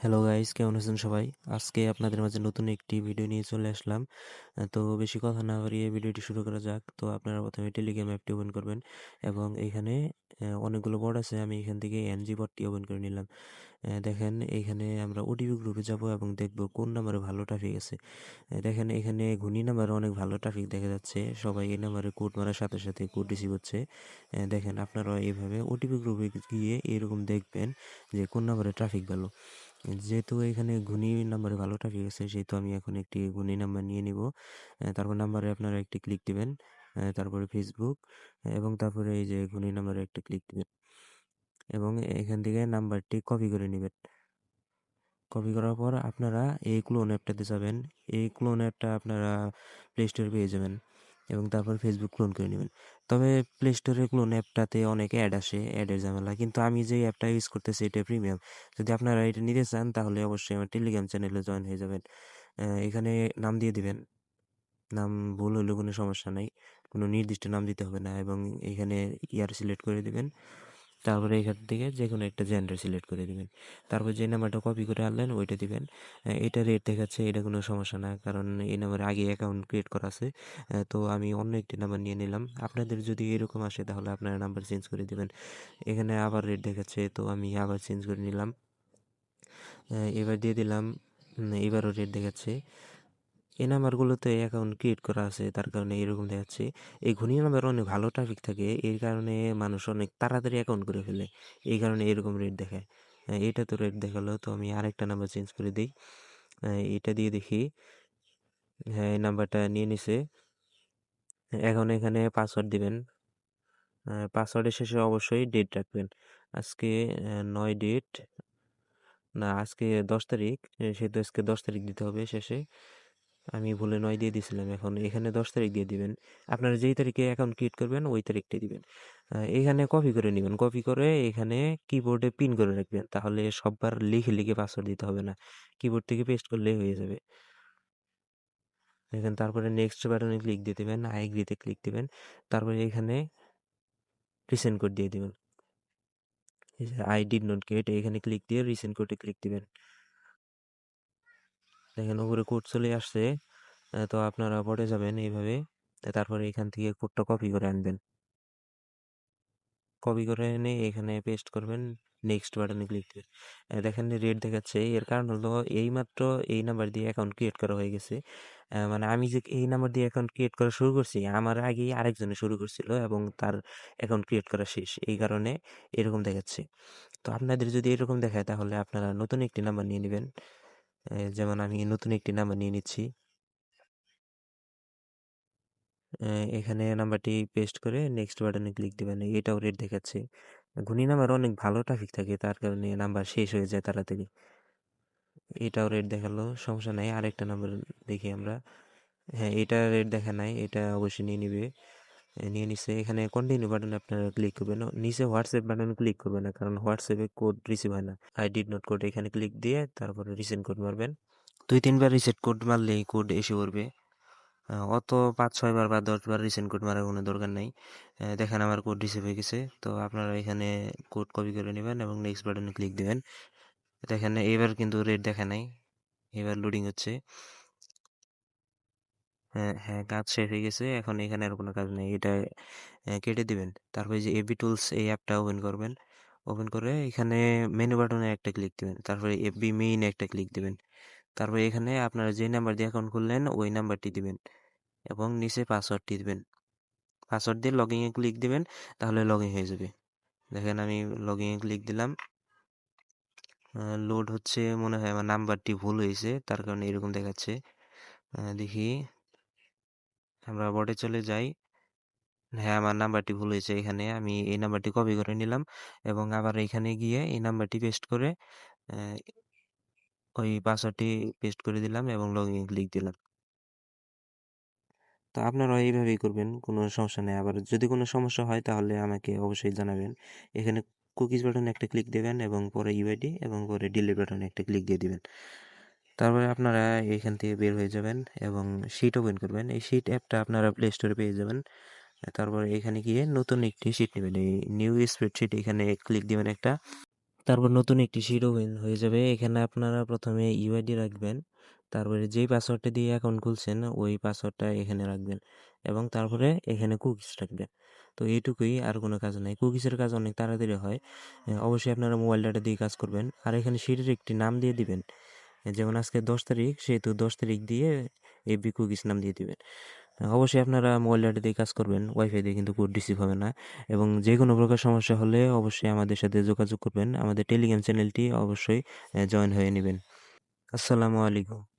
Hello guys, কেমন আছেন সবাই? আজকে আপনাদের মাঝে নতুন একটি ভিডিও নিয়ে চলে আসলাম। তো বেশি কথা না বাড়িয়ে ভিডিওটি শুরু করা যাক। তো আপনারা প্রথমে টেলিগ্রাম অ্যাপটি ওপেন করবেন এবং এখানে অনেকগুলো বট আছে। আমি এখান থেকে এনজি বটটি ওপেন করে নিলাম। দেখেন এইখানে আমরা ওটিপি গ্রুপে যাব এবং দেখব কোন নাম্বারে ভালো ট্রাফিক আছে। দেখেন এখানে ঘূর্ণি নাম্বারে অনেক ভালো ট্রাফিক দেখা যাচ্ছে। সবাই এই নাম্বারে কোড মারার সাথে সাথে কোড রিসিভ হচ্ছে। দেখেন আপনারা এইভাবে ওটিপি গ্রুপে গিয়ে এরকম দেখবেন যে কোন নাম্বারে ট্রাফিক ভালো। যেহেতু এখানে ঘূর্ণি নাম্বারে ভালো ট্রাফিক আছে, সেহেতু আমি এখন একটি ঘূর্ণি নাম্বার নিয়ে নিব। তারপর নাম্বারে আপনারা একটি ক্লিক দিবেন। তারপরে ফেসবুক এবং তারপরে এই যে ঘূর্ণি নাম্বারে একটা ক্লিক দিবেন এবং এখান থেকে নাম্বারটি কপি করে নেবেন। কপি করার পর আপনারা এই ক্লোন অ্যাপটাতে যাবেন। এই ক্লোন অ্যাপটা আপনারা প্লে স্টোরে পেয়ে যাবেন এবং তারপর ফেসবুক ক্লোন করে নেবেন। তবে প্লে স্টোরে ক্লোন অ্যাপটাতে অনেক অ্যাড আসে, অ্যাডের ঝামেলা। কিন্তু আমি যে অ্যাপটা ইউজ করতেছি এটা প্রিমিয়াম। যদি আপনারা এটা নিতে চান তাহলে অবশ্যই আমার টেলিগ্রাম চ্যানেলে জয়েন হয়ে যাবেন। এখানে নাম দিয়ে দিবেন। নাম ভুল হলেও কোনো সমস্যা নাই। কোনো নির্দিষ্ট নাম দিতে হবে না এবং এখানে ইয়ার সিলেক্ট করে দিবেন। তারপরে এখান থেকে যেকোনো একটা জেন্ডার সিলেক্ট করে দিবেন। তারপর যে নাম্বারটা কপি করে আনলেন ওইটা দিবেন। এটা রেট দেখাচ্ছে, এটা কোনো সমস্যা না, কারণ এই নাম্বারে আগে অ্যাকাউন্ট ক্রিয়েট করা আছে। তো আমি অন্য একটি নাম্বার নিয়ে নিলাম। আপনাদের যদি এরকম আসে তাহলে আপনারা নাম্বার চেঞ্জ করে দিবেন। এখানে আবার রেট দেখাচ্ছে, তো আমি আবার চেঞ্জ করে নিলাম। এবার দিয়ে দিলাম। এবারও রেট দেখাচ্ছে। এই নাম্বারগুলোতে অ্যাকাউন্ট ক্রিয়েট করা আছে, তার কারণে এরকম দেখাচ্ছে। এই ঘূর্ণি নাম্বার অনেক ভালো ট্রাফিক থাকে, এর কারণে মানুষ অনেক তাড়াতাড়ি অ্যাকাউন্ট করে ফেলে। এই কারণে এরকম রেট দেখায়। এটা তো রেট দেখালো, তো আমি আরেকটা নাম্বার চেঞ্জ করে দিই। এটা দিয়ে দেখি। হ্যাঁ, এই নাম্বারটা নিয়ে নিছে। এখন এখানে পাসওয়ার্ড দিবেন। পাসওয়ার্ডের শেষে অবশ্যই ডেট রাখবেন। আজকে 9 ডেট, না আজকে 10 তারিখ। সেহেতু আজকে 10 তারিখ দিতে হবে শেষে। আমি ভুলে 9 দিয়ে দিয়েছিলাম, এখন এখানে 10 তারিখ দিয়ে দিবেন। আপনারা যেই তারিখে অ্যাকাউন্ট ক্রিয়েট করবেন ওই তারিখটাই দিবেন। এখানে কপি করে নেবেন, কপি করে এখানে কিবোর্ডে পিন করে রাখবেন, তাহলে সববার লিখে লিখে পাসওয়ার্ড দিতে হবে না, কিবোর্ড থেকে পেস্ট করলেই হয়ে যাবে। দেখেন, তারপরে নেক্সট বাটনে ক্লিক দিয়ে দেবেন, আই এগ্রিতে ক্লিক দিবেন। তারপরে এখানে রিসেন্ড কোড দিয়ে দিবেন। আই ডিড নট গেট, এখানে ক্লিক দিয়ে রিসেন্ড কোডে ক্লিক দিবেন। দেখেন উপরে কোড চলে আসছে। তো আপনারা পড়ে যাবেন এইভাবে। তারপরে এখান থেকে কোডটা কপি করে আনবেন। কপি করে এনে এখানে পেস্ট করবেন। নেক্সট বাটনে ক্লিক দিবেন। দেখেন রেট দেখাচ্ছে, এর কারণ হলো এইমাত্র এই নাম্বার দিয়ে অ্যাকাউন্ট ক্রিয়েট করা হয়ে গেছে। মানে আমি যে এই নাম্বার দিয়ে অ্যাকাউন্ট ক্রিয়েট করা শুরু করছি, আমার আগেই আরেকজনে শুরু করছিল এবং তার অ্যাকাউন্ট ক্রিয়েট করা শেষ, এই কারণে এরকম দেখাচ্ছে। তো আপনাদের যদি এরকম দেখায় তাহলে আপনারা নতুন একটি নাম্বার নিয়ে নেবেন। যেমন আমি নতুন একটি নাম্বার নিয়ে নিচ্ছি। এখানে নাম্বারটি পেস্ট করে নেক্সট বাটনে ক্লিক দিবেন। এটাও রেট দেখাচ্ছে। ঘূর্ণি নাম্বার অনেক ভালো ট্রাফিক থাকে, তার কারণে নাম্বার শেষ হয়ে যায় তাড়াতাড়ি। এটাও রেট দেখালো, সমস্যা নাই। আরেকটা নাম্বার দেখি আমরা। হ্যাঁ, এটা রেট দেখা নাই, এটা অবশ্যই নিয়ে নিবে। নিয়ে নিচ্ছে। এখানে কন্টিনিউ বাটনে আপনারা ক্লিক করবেন। নিচে হোয়াটসঅ্যাপ বাটনে ক্লিক করবেন না, কারণ হোয়াটসঅ্যাপে কোড রিসিভ হয় না। আই ডিড নট কোড এখানে ক্লিক দিয়ে তারপরে রিসেন্ড কোড মারবেন। 2-3 বার রিসেট কোড মারলেই কোড এসে পড়বে। অত 5-6 বার বা 10 বার রিসেন্ট কোড মারার কোনো দরকার নাই। দেখেন আমার কোড রিসিভ হয়ে গেছে। তো আপনারা এখানে কোড কপি করে নেবেন এবং নেক্সট বাটনে ক্লিক দিবেন। দেখেন এবার কিন্তু রেট দেখা নাই, এবার লোডিং হচ্ছে। হ্যাঁ হ্যাঁ, কাজ শেষ হয়ে গেছে। এখন এখানে আর কোনো কাজ নেই, এটা কেটে দিবেন। তারপরে যে এফবি টুলস এই অ্যাপটা ওপেন করবেন। ওপেন করে এখানে মেনু বাটনে একটা ক্লিক দিবেন, তারপরে এফবি মেইন একটা ক্লিক দিবেন। তারপরে এখানে আপনারা যে নাম্বার দিয়ে অ্যাকাউন্ট খুললেন ওই নাম্বারটি দিবেন এবং নিচে পাসওয়ার্ডটি দিবেন। পাসওয়ার্ড দিয়ে লগইনে ক্লিক দিবেন, তাহলে লগইন হয়ে যাবে। দেখেন আমি লগইনে ক্লিক দিলাম। লোড হচ্ছে, মনে হয় আমার নাম্বারটি ভুল হয়েছে, তার কারণে এরকম দেখাচ্ছে। দেখি, আমরা বোর্ডে চলে যাই। হ্যাঁ, আমার নাম্বারটি ভুল হয়েছে, এখানে আমি এই নাম্বারটি কপি করে নিলাম এবং আবার এখানে গিয়ে এই নাম্বারটি পেস্ট করে আহ, ওই পাসওয়ার্ডটি পেস্ট করে দিলাম এবং লগইন ক্লিক দিলাম। তো আপনারা এইভাবেই করবেন, কোনো সমস্যা নেই। আবার যদি কোনো সমস্যা হয় তাহলে আমাকে অবশ্যই জানাবেন। এখানে কুকিজ বাটনে একটা ক্লিক দেবেন এবং পরে ইউআইডি এবং পরে ডিলিট বাটনে একটা ক্লিক দিয়ে দিবেন। তারপরে আপনারা এখান থেকে বের হয়ে যাবেন এবং শিট ওপেন করবেন। এই শিট অ্যাপটা আপনারা প্লে স্টোরে পেয়ে যাবেন। তারপরে এখানে গিয়ে নতুন একটি শিট নেবেন, এই নিউ স্প্রেডশিট এখানে ক্লিক দিবেন একটা। তারপর নতুন একটি শিট ওপেন হয়ে যাবে। এখানে আপনারা প্রথমে ইউআইডি রাখবেন। তারপরে যেই পাসওয়ার্ডটা দিয়ে অ্যাকাউন্ট খুলছেন ওই পাসওয়ার্ডটা এখানে রাখবেন এবং তারপরে এখানে কুকিজ রাখবেন। তো এইটুকুই, আর কোনো কাজ নাই। কুকিজের কাজ অনেক তাড়াতাড়ি হয়। অবশ্যই আপনারা মোবাইল ডাটা দিয়ে কাজ করবেন। আর এখানে শিটের একটি নাম দিয়ে দিবেন। যেমন আজকে 10 তারিখ, সেহেতু 10 তারিখ দিয়ে এফবি কুকিজ নাম দিয়ে দিবেন। অবশ্যই আপনারা মোবাইল ডাটা দিয়ে কাজ করবেন, ওয়াইফাই দিয়ে কিন্তু কোড রিসিভ হবে না। এবং যে কোনো প্রকার সমস্যা হলে অবশ্যই আমাদের সাথে যোগাযোগ করবেন। আমাদের টেলিগ্রাম চ্যানেলটি অবশ্যই জয়েন হয়ে নেবেন। আসসালামু আলাইকুম।